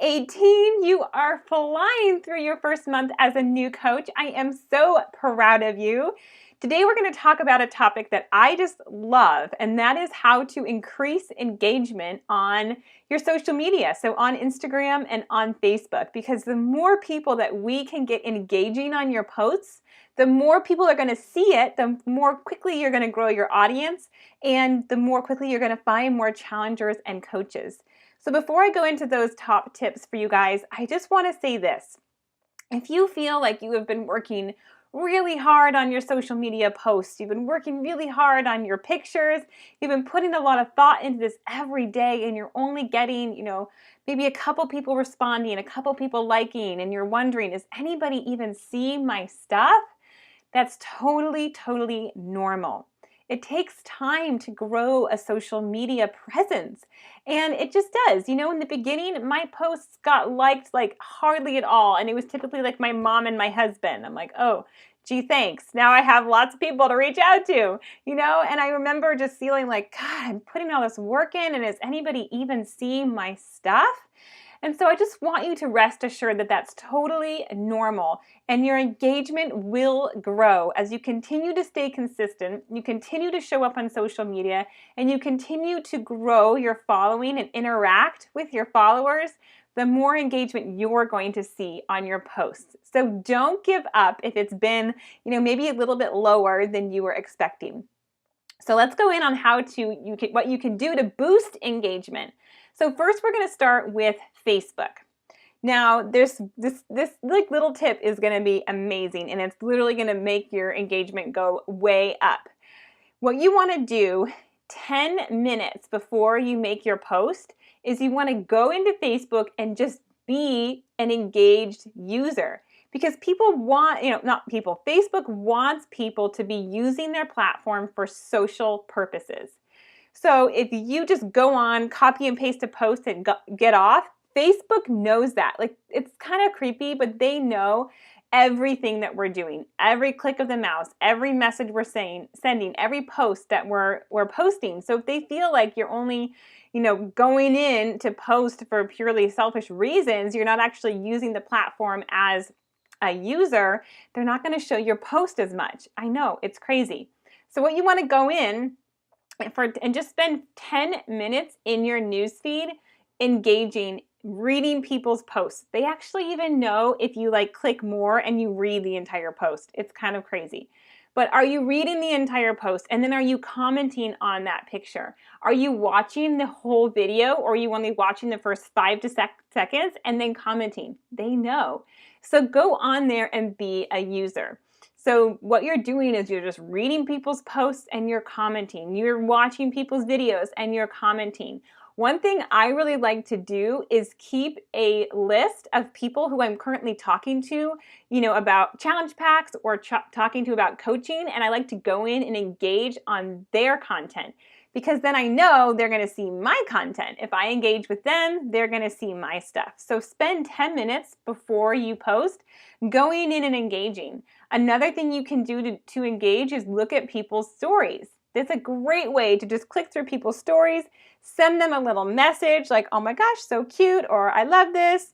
18, you are flying through your first month as a new coach. I am so proud of you. Today, we're going to talk about a topic that I just love, and that is how to increase engagement on your social media. So on Instagram and on Facebook, because the more people that we can get engaging on your posts, the more people are going to see it, the more quickly you're going to grow your audience, and the more quickly you're going to find more challengers and coaches. So before I go into those top tips for you guys, I just want to say this. If you feel like you have been working really hard on your social media posts, you've been working really hard on your pictures, you've been putting a lot of thought into this every day, and you're only getting, maybe a couple people responding, a couple people liking, and you're wondering, is anybody even seeing my stuff? That's totally normal. It takes time to grow a social media presence, and it just does. In the beginning, my posts got liked like hardly at all, and it was typically like my mom and my husband. I'm like, oh, gee, thanks. Now I have lots of people to reach out to, and I remember just feeling like, God, I'm putting all this work in, and is anybody even seeing my stuff? And so I just want you to rest assured that that's totally normal, and your engagement will grow as you continue to stay consistent, you continue to show up on social media, and you continue to grow your following and interact with your followers. The more engagement you're going to see on your posts. So don't give up if it's been, maybe a little bit lower than you were expecting. So let's go in on what you can do to boost engagement. So first, we're going to start with Facebook. Now, this like little tip is going to be amazing, and it's literally going to make your engagement go way up. What you want to do 10 minutes before you make your post is you want to go into Facebook and just be an engaged user. Because people want, Facebook wants people to be using their platform for social purposes. So if you just go on, copy and paste a post and get off, Facebook knows that. Like, it's kind of creepy, but they know everything that we're doing, every click of the mouse, every message we're sending, every post that we're posting. So if they feel like you're only, going in to post for purely selfish reasons, you're not actually using the platform as a user, they're not going to show your post as much. I know, it's crazy. So what you want to go in and just spend 10 minutes in your newsfeed engaging, reading people's posts. They actually even know if you click more and you read the entire post. It's kind of crazy. But are you reading the entire post, and then are you commenting on that picture? Are you watching the whole video, or are you only watching the first 5 to 6 seconds and then commenting? They know. So go on there and be a user. So what you're doing is you're just reading people's posts and you're commenting. You're watching people's videos and you're commenting. One thing I really like to do is keep a list of people who I'm currently talking to, about challenge packs or talking to about coaching, and I like to go in and engage on their content, because then I know they're going to see my content. If I engage with them, they're going to see my stuff. So spend 10 minutes before you post going in and engaging. Another thing you can do to engage is look at people's stories. That's a great way to just click through people's stories, send them a little message like, oh my gosh, so cute, or I love this.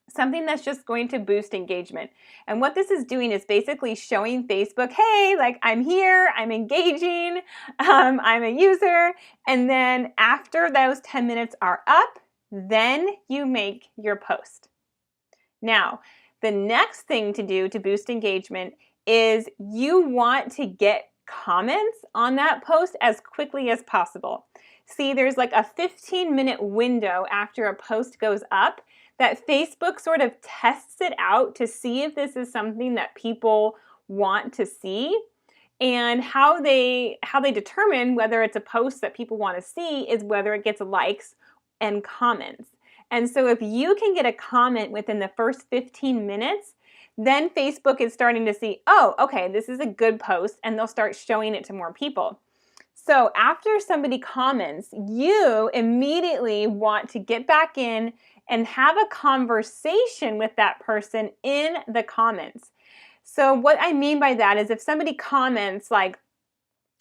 Something that's just going to boost engagement. And what this is doing is basically showing Facebook, hey, I'm here, I'm engaging, I'm a user. And then after those 10 minutes are up, then you make your post. Now, the next thing to do to boost engagement is you want to get comments on that post as quickly as possible. See, there's a 15-minute window after a post goes up that Facebook sort of tests it out to see if this is something that people want to see. And how they determine whether it's a post that people want to see is whether it gets likes and comments. And so if you can get a comment within the first 15 minutes, then Facebook is starting to see, oh, okay, this is a good post, and they'll start showing it to more people. So after somebody comments, you immediately want to get back in and have a conversation with that person in the comments. So what I mean by that is if somebody comments like,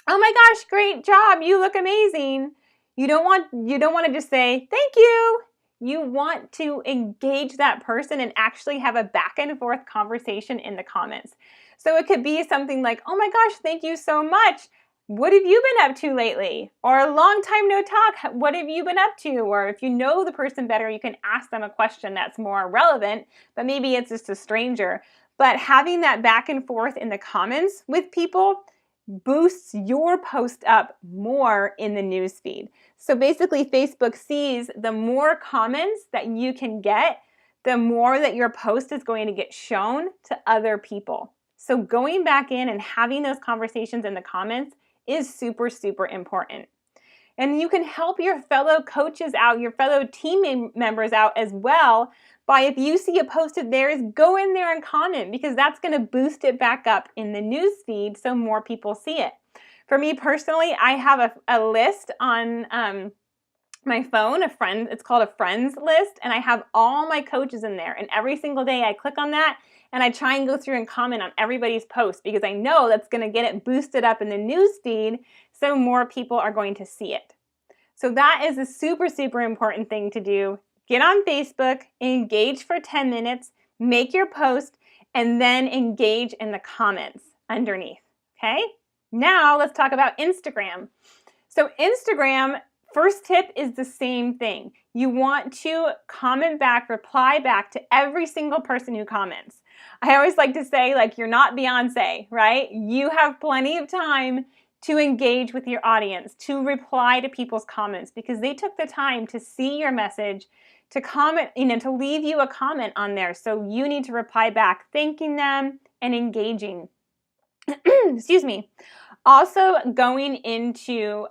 oh my gosh, great job, you look amazing, you don't want to just say, thank you. You want to engage that person and actually have a back and forth conversation in the comments. So it could be something like, oh my gosh, thank you so much. What have you been up to lately? Or a long time no talk. What have you been up to? Or if you know the person better, you can ask them a question that's more relevant, but maybe it's just a stranger. But having that back and forth in the comments with people boosts your post up more in the newsfeed. So basically, Facebook sees the more comments that you can get, the more that your post is going to get shown to other people. So going back in and having those conversations in the comments is super, super important. And you can help your fellow coaches out, your fellow team members out as well by, if you see a post of theirs, go in there and comment, because that's going to boost it back up in the news feed so more people see it. For me personally, I have a list on my phone, it's called a friends list, and I have all my coaches in there. And every single day I click on that and I try and go through and comment on everybody's post, because I know that's going to get it boosted up in the news feed so more people are going to see it. So that is a super, super important thing to do. Get on Facebook, engage for 10 minutes, make your post, and then engage in the comments underneath, okay? Now let's talk about Instagram. So Instagram, first tip is the same thing. You want to comment back, reply back to every single person who comments. I always like to say, like, you're not Beyonce, right? You have plenty of time to engage with your audience, to reply to people's comments, because they took the time to see your message, to comment, to leave you a comment on there. So you need to reply back, thanking them and engaging. Excuse me. Also going into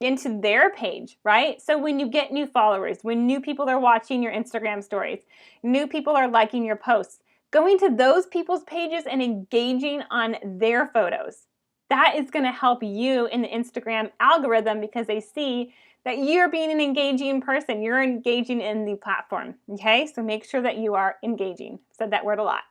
their page, right? So when you get new followers, when new people are watching your Instagram stories, new people are liking your posts, going to those people's pages and engaging on their photos. That is going to help you in the Instagram algorithm, because they see that you're being an engaging person. You're engaging in the platform, okay? So make sure that you are engaging. Said that word a lot.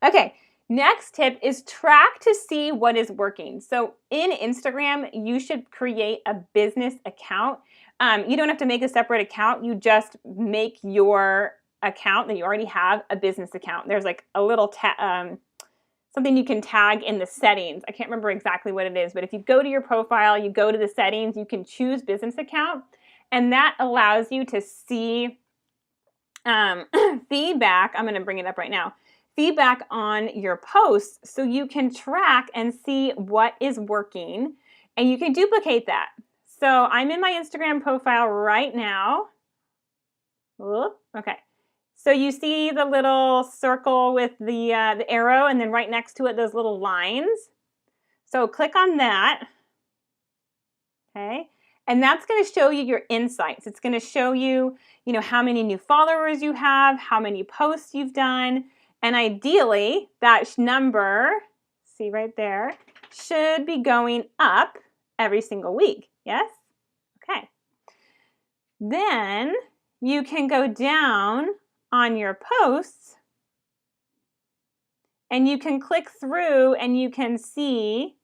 Okay, next tip is track to see what is working. So in Instagram, you should create a business account. You don't have to make a separate account. You just make your account that you already have a business account. There's like a little something you can tag in the settings. I can't remember exactly what it is, but if you go to your profile, you go to the settings, you can choose business account, and that allows you to see feedback. I'm going to bring it up right now. Feedback on your posts, so you can track and see what is working, and you can duplicate that. So I'm in my Instagram profile right now. Okay. So you see the little circle with the arrow, and then right next to it, those little lines. So click on that, okay? And that's going to show you your insights. It's going to show you, how many new followers you have, how many posts you've done, and ideally, that number, see right there, should be going up every single week, yes? Okay. Then you can go down on your posts, and you can click through and you can see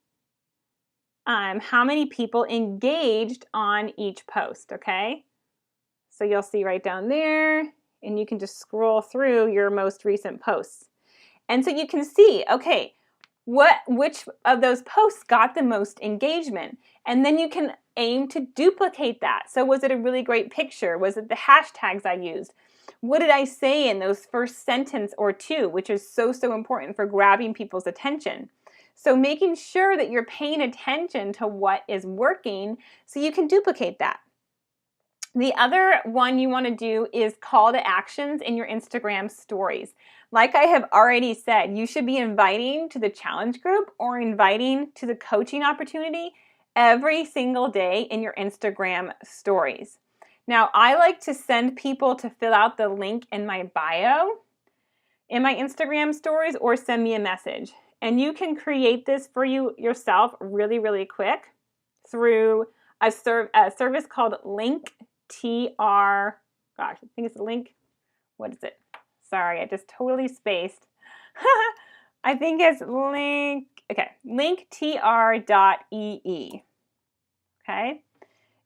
how many people engaged on each post, okay? So you'll see right down there, and you can just scroll through your most recent posts. And so you can see, okay, which of those posts got the most engagement? And then you can aim to duplicate that. So was it a really great picture? Was it the hashtags I used? What did I say in those first sentence or two, which is so, so important for grabbing people's attention? So making sure that you're paying attention to what is working so you can duplicate that. The other one you want to do is call to actions in your Instagram stories. Like I have already said, you should be inviting to the challenge group or inviting to the coaching opportunity every single day in your Instagram stories. Now, I like to send people to fill out the link in my bio in my Instagram stories, or send me a message. And you can create this for yourself really, really quick through a service called Linktr. Gosh, I think it's Link. What is it? Sorry, I just totally spaced. I think it's linktr.ee. Okay.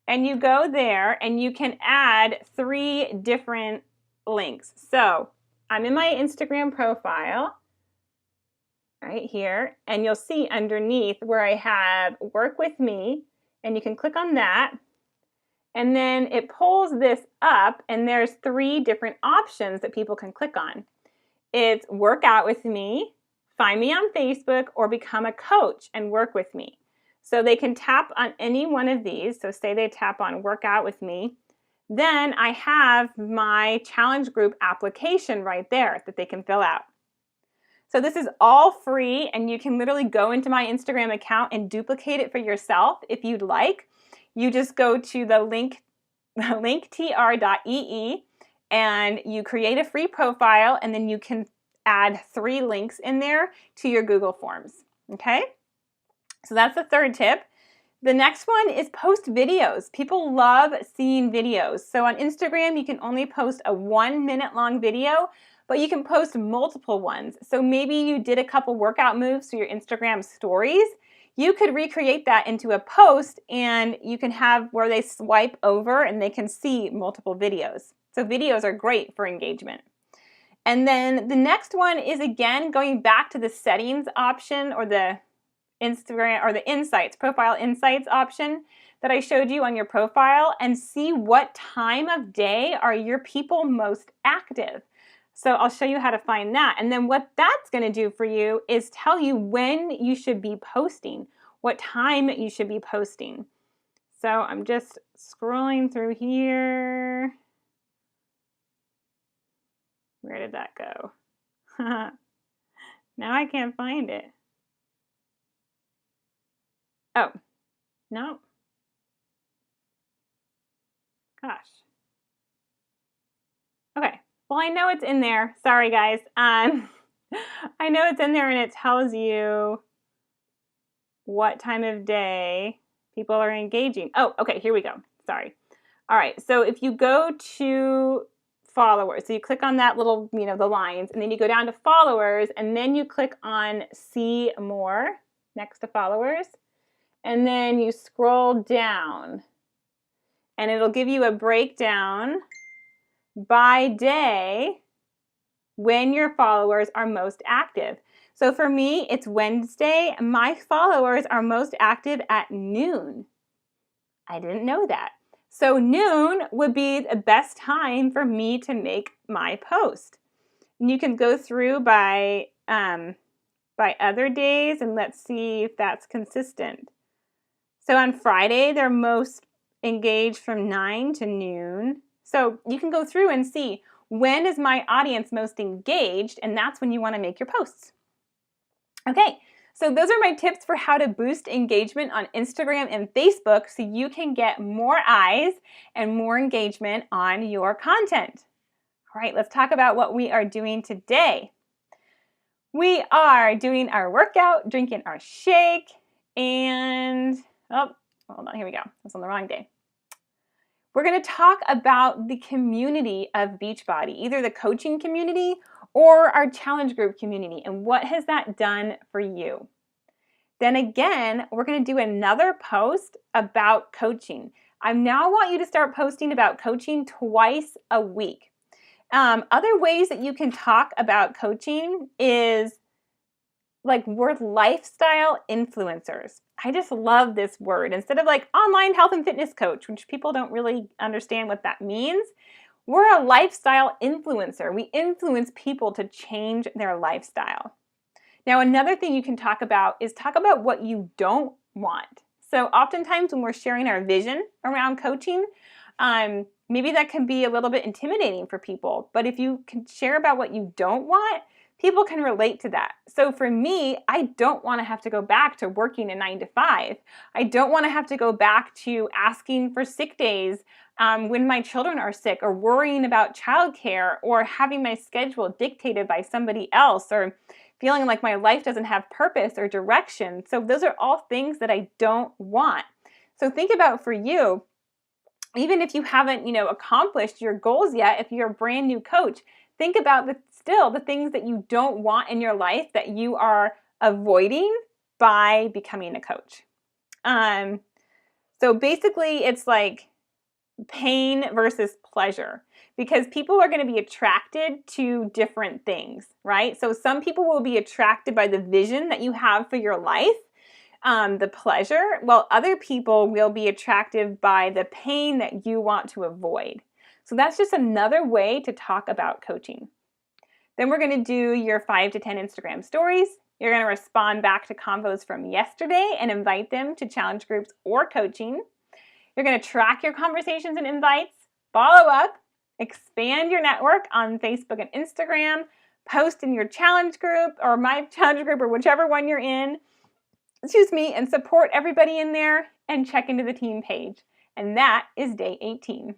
and you go there and you can add 3 different links. So I'm in my Instagram profile right here, and you'll see underneath where I have work with me, and you can click on that. And then it pulls this up, and there's 3 different options that people can click on. It's work out with me, find me on Facebook, or become a coach and work with me. So they can tap on any one of these. So say they tap on work out with me. Then I have my challenge group application right there that they can fill out. So this is all free, and you can literally go into my Instagram account and duplicate it for yourself if you'd like. You just go to the linktr.ee and you create a free profile, and then you can add 3 links in there to your Google Forms. Okay? So that's the third tip. The next one is post videos. People love seeing videos. So on Instagram, you can only post a 1-minute long video, but you can post multiple ones. So maybe you did a couple workout moves for your Instagram stories. You could recreate that into a post, and you can have where they swipe over and they can see multiple videos. So videos are great for engagement. And then the next one is, again, going back to the settings option, or the Instagram or the insights, profile insights option that I showed you on your profile, and see what time of day are your people most active. So I'll show you how to find that. And then what that's going to do for you is tell you when you should be posting, what time you should be posting. So I'm just scrolling through here. Where did that go? Now I can't find it. Oh, no. Gosh. Okay. Well, I know it's in there. Sorry, guys. I know it's in there, and it tells you what time of day people are engaging. Oh, okay. Here we go. Sorry. All right. So if you go to followers, so you click on that little, the lines, and then you go down to followers, and then you click on see more next to followers. And then you scroll down, and it'll give you a breakdown by day when your followers are most active. So for me, it's Wednesday. My followers are most active at noon. I didn't know that. So noon would be the best time for me to make my post. And you can go through by other days, and let's see if that's consistent. So on Friday, they're most engaged from 9 to noon. So you can go through and see when is my audience most engaged, and that's when you want to make your posts. Okay, so those are my tips for how to boost engagement on Instagram and Facebook so you can get more eyes and more engagement on your content. All right, let's talk about what we are doing today. We are doing our workout, drinking our shake, and oh, hold on, here we go. That's on the wrong day. We're going to talk about the community of Beachbody, either the coaching community or our challenge group community, and what has that done for you. Then again, we're going to do another post about coaching. I now want you to start posting about coaching twice a week. Other ways that you can talk about coaching is we're lifestyle influencers. I just love this word. Instead of online health and fitness coach, which people don't really understand what that means, we're a lifestyle influencer. We influence people to change their lifestyle. Now, another thing you can talk about is what you don't want. So oftentimes when we're sharing our vision around coaching, maybe that can be a little bit intimidating for people. But if you can share about what you don't want, people can relate to that. So for me, I don't want to have to go back to working a 9 to 5. I don't want to have to go back to asking for sick days when my children are sick, or worrying about childcare, or having my schedule dictated by somebody else, or feeling like my life doesn't have purpose or direction. So those are all things that I don't want. So think about, for you, even if you haven't, accomplished your goals yet, if you're a brand new coach, think about the things that you don't want in your life that you are avoiding by becoming a coach. So basically, it's like pain versus pleasure, because people are going to be attracted to different things, right? So some people will be attracted by the vision that you have for your life, the pleasure, while other people will be attracted by the pain that you want to avoid. So that's just another way to talk about coaching. Then we're going to do your 5 to 10 Instagram stories. You're going to respond back to convos from yesterday and invite them to challenge groups or coaching. You're going to track your conversations and invites, follow up, expand your network on Facebook and Instagram, post in your challenge group or my challenge group or whichever one you're in, and support everybody in there and check into the team page. And that is day 18.